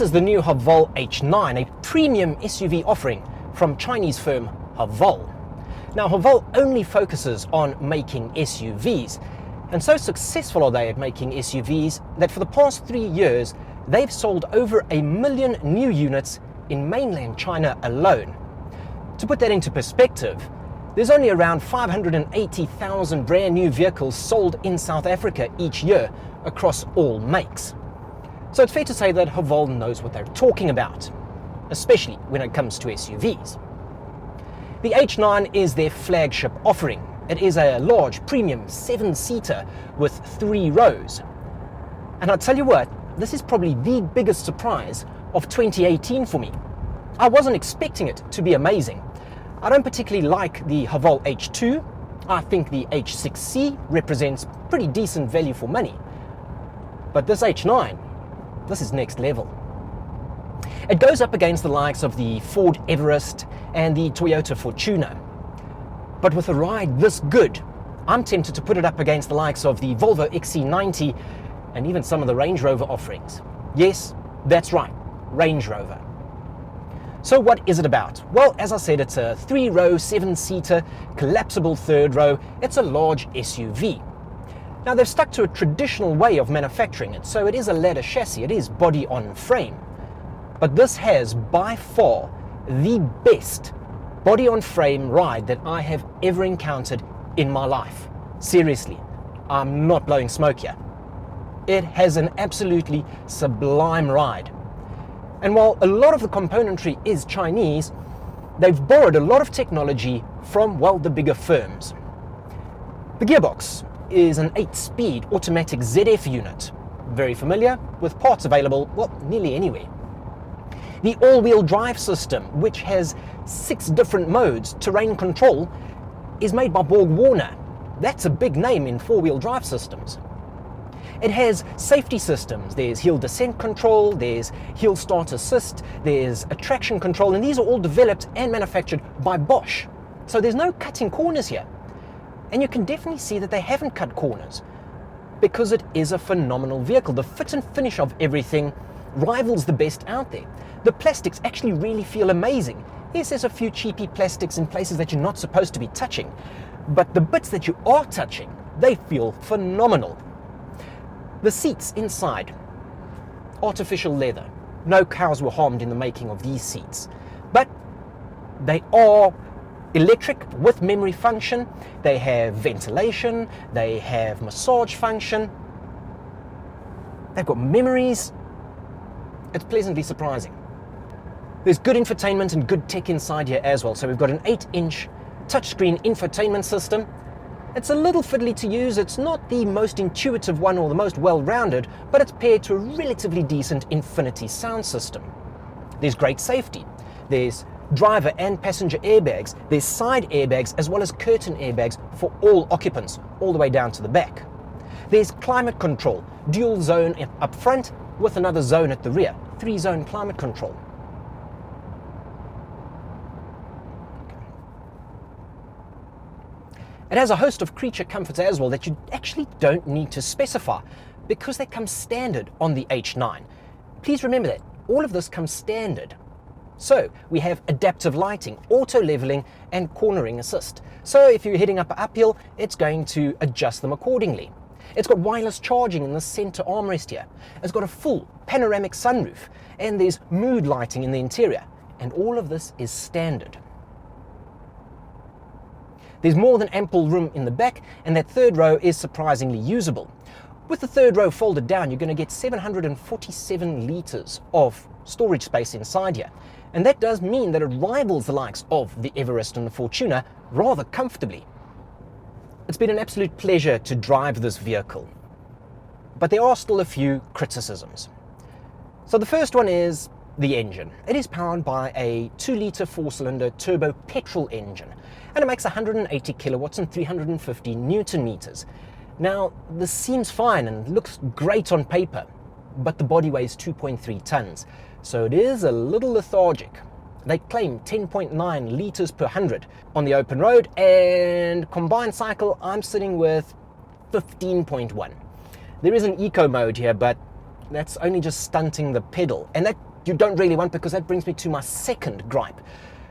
is the new Haval H9, a premium SUV offering from Chinese firm Haval. Now, Haval only focuses on making SUVs, and so successful are they at making SUVs that for the past 3 years, they've sold over 1 million new units in mainland China alone. To put that into perspective, there's only around 580,000 brand new vehicles sold in South Africa each year across all makes. So it's fair to say that Haval knows what they're talking about, especially when it comes to SUVs. The H9 is their flagship offering. It is a large premium 7-seater with 3 rows. And I'll tell you what, this is probably the biggest surprise of 2018 for me. I wasn't expecting it to be amazing. I don't particularly like the Haval H2. I think the H6C represents pretty decent value for money. But this H9, this is next level. It goes up against the likes of the Ford Everest and the Toyota Fortuner. But with a ride this good, I'm tempted to put it up against the likes of the Volvo XC90 and even some of the Range Rover offerings. Yes, that's right, Range Rover. So what is it about? Well, as I said, it's a 3-row, 7-seater, collapsible 3rd row. It's a large SUV. Now, they've stuck to a traditional way of manufacturing it, so it is a ladder chassis, it is body on frame. But this has by far the best body on frame ride that I have ever encountered in my life. Seriously, I'm not blowing smoke here. It has an absolutely sublime ride. And while a lot of the componentry is Chinese, they've borrowed a lot of technology from, well, the bigger firms. The Gearbox is an 8-speed automatic ZF unit. Very familiar, with parts available, well, nearly anywhere. The all-wheel drive system, which has 6 different modes, terrain control, is made by Borg-Warner. That's a big name in 4-wheel drive systems. It has safety systems. There's hill descent control, there's hill start assist, there's traction control, and these are all developed and manufactured by Bosch. So there's no cutting corners here. And you can definitely see that they haven't cut corners because it is a phenomenal vehicle. The fit and finish of everything rivals the best out there. The plastics actually really feel amazing. Yes, there's a few cheapy plastics in places that you're not supposed to be touching, but the bits that you are touching, they feel phenomenal. The seats inside, artificial leather. No cows were harmed in the making of these seats, but they are electric with memory function. They have ventilation, they have massage function, they've got memories. It's pleasantly surprising. There's good infotainment and good tech inside here as well. So we've got an 8-inch touchscreen infotainment system. It's a little fiddly to use. It's not the most intuitive one or the most well-rounded, but it's paired to a relatively decent Infinity sound system. There's great safety. There's driver and passenger airbags. There's side airbags as well as curtain airbags for all occupants, all the way down to the back. There's climate control, dual zone up front with another zone at the rear, 3-zone climate control. It has a host of creature comforts as well that you actually don't need to specify because they come standard on the H9. Please remember that all of this comes standard. So we have adaptive lighting, auto leveling and cornering assist. So if you're heading up an uphill, it's going to adjust them accordingly. It's got wireless charging in the center armrest here. It's got a full panoramic sunroof and there's mood lighting in the interior. And all of this is standard. There's more than ample room in the back, and that 3rd row is surprisingly usable. With the 3rd row folded down, you're going to get 747 litres of storage space inside here. And that does mean that it rivals the likes of the Everest and the Fortuner rather comfortably. It's been an absolute pleasure to drive this vehicle. But there are still a few criticisms. So the first one is the engine. It is powered by a 2-litre 4-cylinder turbo petrol engine, and it makes 180 kilowatts and 350 newton meters. Now, this seems fine and looks great on paper, but the body weighs 2.3 tons, so it is a little lethargic. They claim 10.9 litres per 100 on the open road, and combined cycle, I'm sitting with 15.1. There is an eco mode here, but that's only just stunting the pedal, and that you don't really want, because that brings me to my second gripe.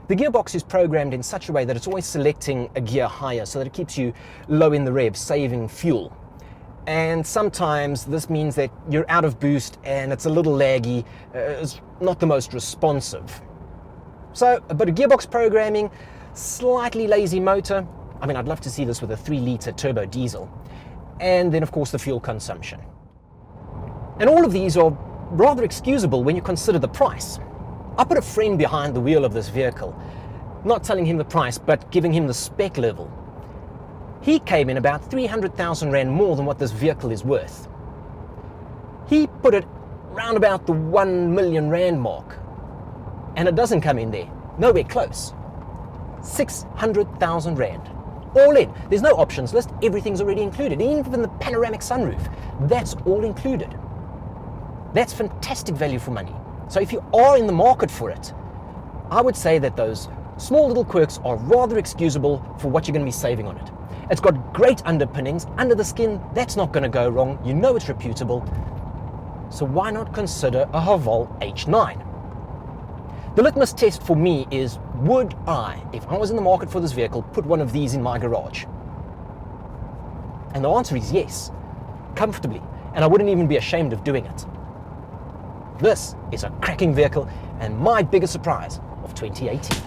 The gearbox is programmed in such a way that it's always selecting a gear higher so that it keeps you low in the rev, saving fuel. And sometimes this means that you're out of boost and it's a little laggy, it's not the most responsive. So a bit of gearbox programming, slightly lazy motor. I mean, I'd love to see this with a 3-litre turbo diesel. And then of course the fuel consumption. And all of these are rather excusable when you consider the price. I put a friend behind the wheel of this vehicle, not telling him the price, but giving him the spec level. He came in about 300,000 Rand more than what this vehicle is worth. He put it round about the 1 million Rand mark, and it doesn't come in there, nowhere close. 600,000 Rand, all in. There's no options list, everything's already included, even the panoramic sunroof, that's all included. That's fantastic value for money. So if you are in the market for it, I would say that those small little quirks are rather excusable for what you're going to be saving on it. It's got great underpinnings, under the skin, that's not going to go wrong, you know it's reputable, so why not consider a Haval H9? The litmus test for me is, would I, if I was in the market for this vehicle, put one of these in my garage? And the answer is yes, comfortably, and I wouldn't even be ashamed of doing it. This is a cracking vehicle and my biggest surprise of 2018.